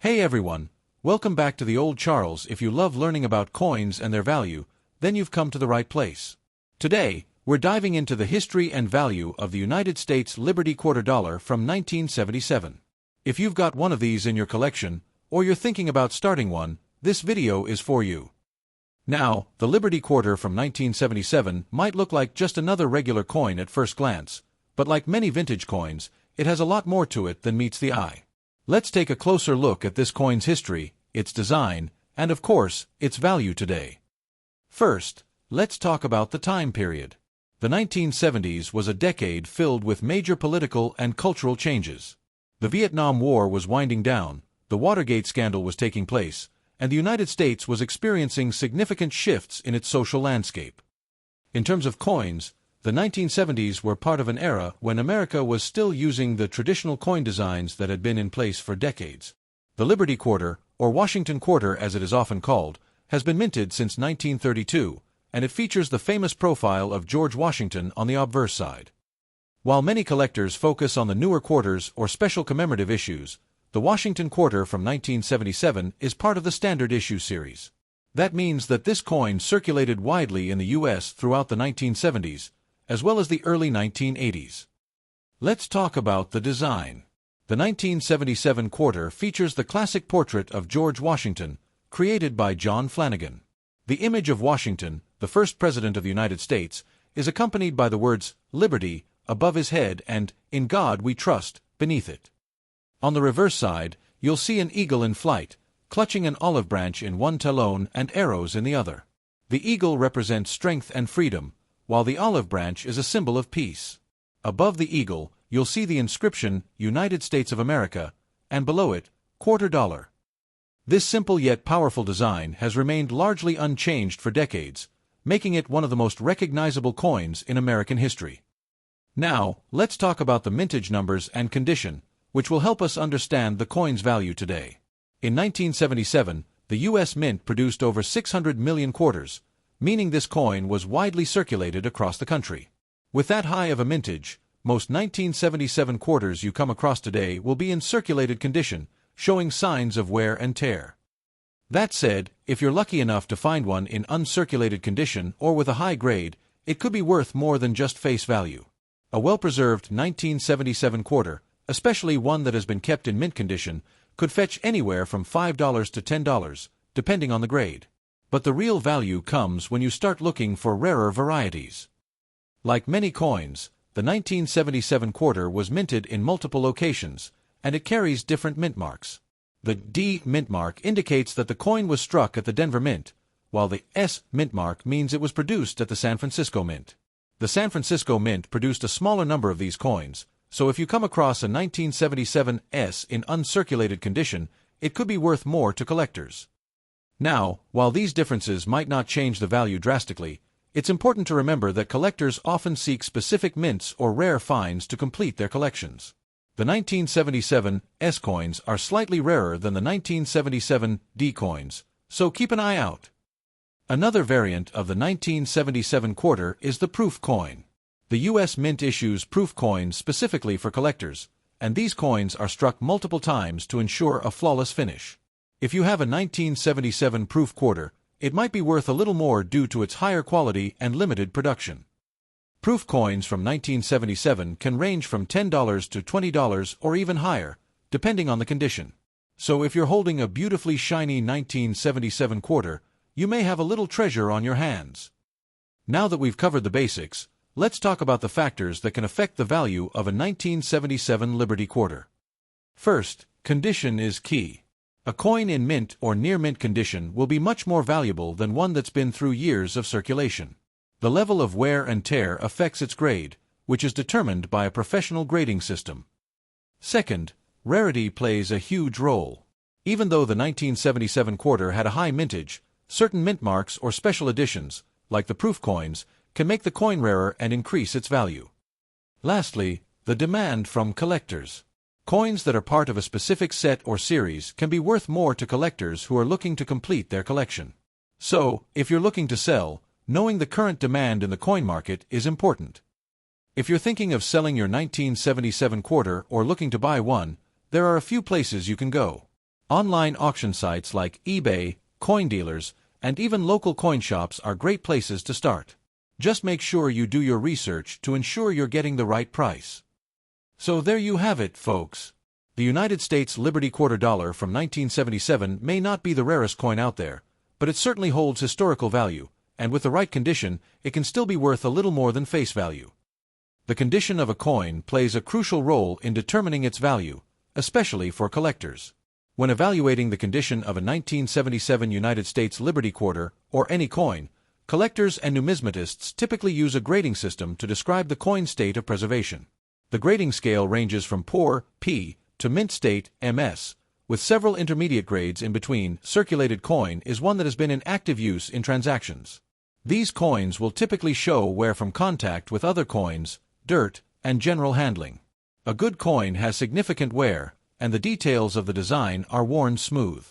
Hey everyone, welcome back to the Old Charles. If you love learning about coins and their value, then you've come to the right place. Today, we're diving into the history and value of the United States Liberty Quarter Dollar from 1977. If you've got one of these in your collection, or you're thinking about starting one, this video is for you. Now, the Liberty Quarter from 1977 might look like just another regular coin at first glance, but like many vintage coins, it has a lot more to it than meets the eye. Let's take a closer look at this coin's history, its design, and of course, its value today. First, let's talk about the time period. The 1970s was a decade filled with major political and cultural changes. The Vietnam War was winding down, the Watergate scandal was taking place, and the United States was experiencing significant shifts in its social landscape. In terms of coins, the 1970s were part of an era when America was still using the traditional coin designs that had been in place for decades. The Liberty Quarter, or Washington Quarter as it is often called, has been minted since 1932, and it features the famous profile of George Washington on the obverse side. While many collectors focus on the newer quarters or special commemorative issues, the Washington Quarter from 1977 is part of the standard issue series. That means that this coin circulated widely in the U.S. throughout the 1970s, as well as the early 1980s. Let's talk about the design. The 1977 quarter features the classic portrait of George Washington, created by John Flanagan. The image of Washington, the first president of the United States, is accompanied by the words, "Liberty," above his head and, "In God we trust," beneath it. On the reverse side, you'll see an eagle in flight, clutching an olive branch in one talon and arrows in the other. The eagle represents strength and freedom, while the olive branch is a symbol of peace. Above the eagle, you'll see the inscription, United States of America, and below it, quarter dollar. This simple yet powerful design has remained largely unchanged for decades, making it one of the most recognizable coins in American history. Now, let's talk about the mintage numbers and condition, which will help us understand the coin's value today. In 1977, the U.S. Mint produced over 600 million quarters, meaning this coin was widely circulated across the country. With that high of a mintage, most 1977 quarters you come across today will be in circulated condition, showing signs of wear and tear. That said, if you're lucky enough to find one in uncirculated condition or with a high grade, it could be worth more than just face value. A well-preserved 1977 quarter, especially one that has been kept in mint condition, could fetch anywhere from $5 to $10, depending on the grade. But the real value comes when you start looking for rarer varieties. Like many coins, the 1977 quarter was minted in multiple locations, and it carries different mint marks. The D mint mark indicates that the coin was struck at the Denver Mint, while the S mint mark means it was produced at the San Francisco Mint. The San Francisco Mint produced a smaller number of these coins, so if you come across a 1977 S in uncirculated condition, it could be worth more to collectors. Now, while these differences might not change the value drastically, it's important to remember that collectors often seek specific mints or rare finds to complete their collections. The 1977 S coins are slightly rarer than the 1977 D coins, so keep an eye out. Another variant of the 1977 quarter is the proof coin. The U.S. Mint issues proof coins specifically for collectors, and these coins are struck multiple times to ensure a flawless finish. If you have a 1977 proof quarter, it might be worth a little more due to its higher quality and limited production. Proof coins from 1977 can range from $10 to $20 or even higher, depending on the condition. So if you're holding a beautifully shiny 1977 quarter, you may have a little treasure on your hands. Now that we've covered the basics, let's talk about the factors that can affect the value of a 1977 Liberty Quarter. First, condition is key. A coin in mint or near mint condition will be much more valuable than one that's been through years of circulation. The level of wear and tear affects its grade, which is determined by a professional grading system. Second, rarity plays a huge role. Even though the 1977 quarter had a high mintage, certain mint marks or special editions, like the proof coins, can make the coin rarer and increase its value. Lastly, the demand from collectors. Coins that are part of a specific set or series can be worth more to collectors who are looking to complete their collection. So, if you're looking to sell, knowing the current demand in the coin market is important. If you're thinking of selling your 1977 quarter or looking to buy one, there are a few places you can go. Online auction sites like eBay, coin dealers, and even local coin shops are great places to start. Just make sure you do your research to ensure you're getting the right price. So there you have it, folks. The United States Liberty Quarter Dollar from 1977 may not be the rarest coin out there, but it certainly holds historical value, and with the right condition, it can still be worth a little more than face value. The condition of a coin plays a crucial role in determining its value, especially for collectors. When evaluating the condition of a 1977 United States Liberty Quarter, or any coin, collectors and numismatists typically use a grading system to describe the coin's state of preservation. The grading scale ranges from poor, P, to mint state, MS, with several intermediate grades in between. Circulated coin is one that has been in active use in transactions. These coins will typically show wear from contact with other coins, dirt, and general handling. A good coin has significant wear, and the details of the design are worn smooth.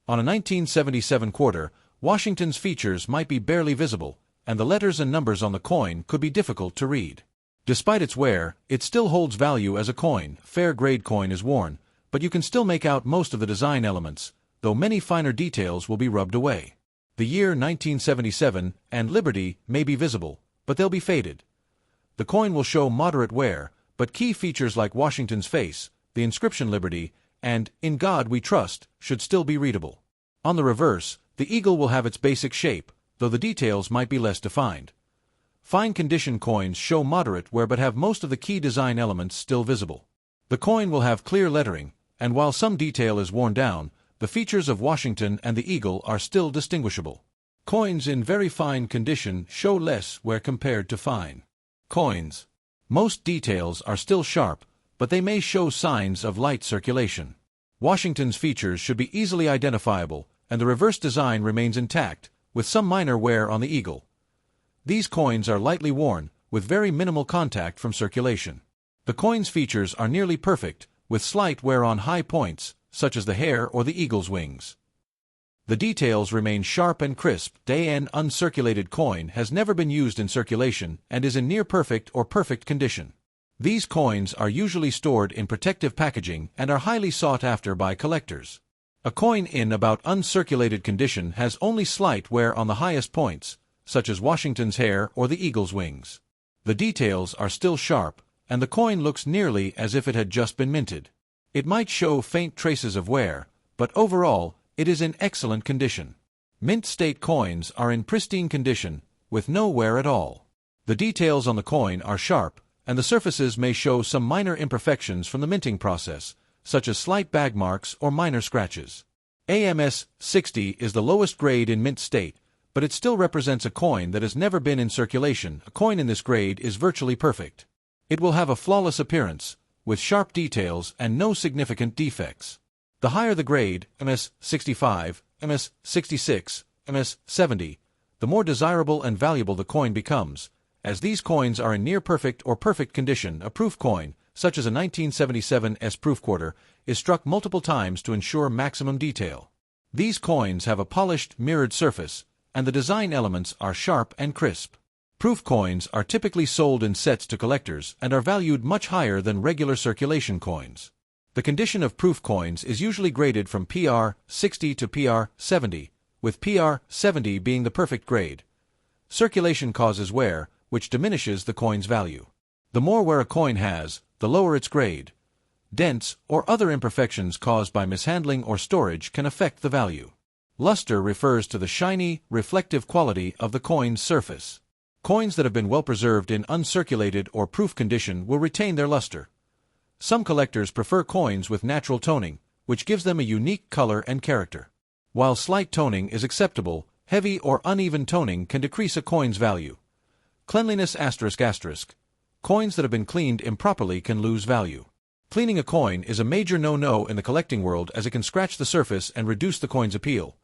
On a 1977 quarter, Washington's features might be barely visible, and the letters and numbers on the coin could be difficult to read. Despite its wear, it still holds value as a coin. Fair-grade coin is worn, but you can still make out most of the design elements, though many finer details will be rubbed away. The year 1977 and Liberty may be visible, but they'll be faded. The coin will show moderate wear, but key features like Washington's face, the inscription Liberty, and In God We Trust should still be readable. On the reverse, the eagle will have its basic shape, though the details might be less defined. Fine condition coins show moderate wear but have most of the key design elements still visible. The coin will have clear lettering, and while some detail is worn down, the features of Washington and the eagle are still distinguishable. Coins in very fine condition show less wear compared to fine coins. Most details are still sharp, but they may show signs of light circulation. Washington's features should be easily identifiable, and the reverse design remains intact, with some minor wear on the eagle. These coins are lightly worn, with very minimal contact from circulation. The coin's features are nearly perfect, with slight wear on high points, such as the hair or the eagle's wings. The details remain sharp and crisp. An uncirculated coin has never been used in circulation and is in near perfect or perfect condition. These coins are usually stored in protective packaging and are highly sought after by collectors. A coin in about uncirculated condition has only slight wear on the highest points, such as Washington's hair or the eagle's wings. The details are still sharp, and the coin looks nearly as if it had just been minted. It might show faint traces of wear, but overall, it is in excellent condition. Mint state coins are in pristine condition, with no wear at all. The details on the coin are sharp, and the surfaces may show some minor imperfections from the minting process, such as slight bag marks or minor scratches. AMS 60 is the lowest grade in mint state, but it still represents a coin that has never been in circulation. A coin in this grade is virtually perfect. It will have a flawless appearance, with sharp details and no significant defects. The higher the grade, MS 65, MS 66, MS 70, the more desirable and valuable the coin becomes, as these coins are in near perfect or perfect condition. A proof coin, such as a 1977 S proof quarter, is struck multiple times to ensure maximum detail. These coins have a polished, mirrored surface, and the design elements are sharp and crisp. Proof coins are typically sold in sets to collectors and are valued much higher than regular circulation coins. The condition of proof coins is usually graded from PR 60 to PR 70, with PR 70 being the perfect grade. Circulation causes wear, which diminishes the coin's value. The more wear a coin has, the lower its grade. Dents or other imperfections caused by mishandling or storage can affect the value. Luster refers to the shiny, reflective quality of the coin's surface. Coins that have been well preserved in uncirculated or proof condition will retain their luster. Some collectors prefer coins with natural toning, which gives them a unique color and character. While slight toning is acceptable, heavy or uneven toning can decrease a coin's value. Cleanliness ***. Coins that have been cleaned improperly can lose value. Cleaning a coin is a major no-no in the collecting world, as it can scratch the surface and reduce the coin's appeal.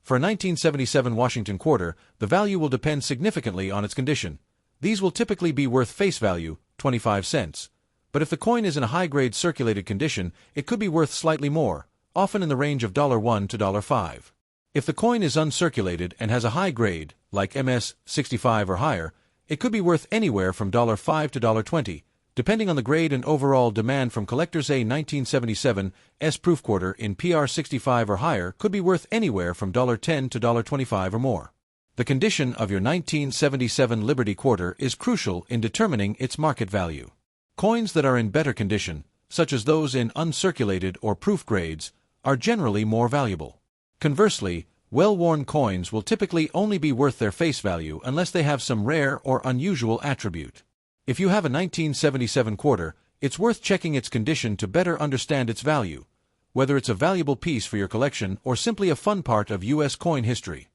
For a 1977 Washington quarter, the value will depend significantly on its condition. These will typically be worth face value, 25 cents. But if the coin is in a high-grade circulated condition, it could be worth slightly more, often in the range of $1 to $5. If the coin is uncirculated and has a high grade, like MS 65 or higher, it could be worth anywhere from $5 to $20, Depending on the grade and overall demand from collectors, a 1977 S-proof quarter in PR65 or higher could be worth anywhere from $10 to $25 or more. The condition of your 1977 Liberty quarter is crucial in determining its market value. Coins that are in better condition, such as those in uncirculated or proof grades, are generally more valuable. Conversely, well-worn coins will typically only be worth their face value unless they have some rare or unusual attribute. If you have a 1977 quarter, it's worth checking its condition to better understand its value, whether it's a valuable piece for your collection or simply a fun part of U.S. coin history.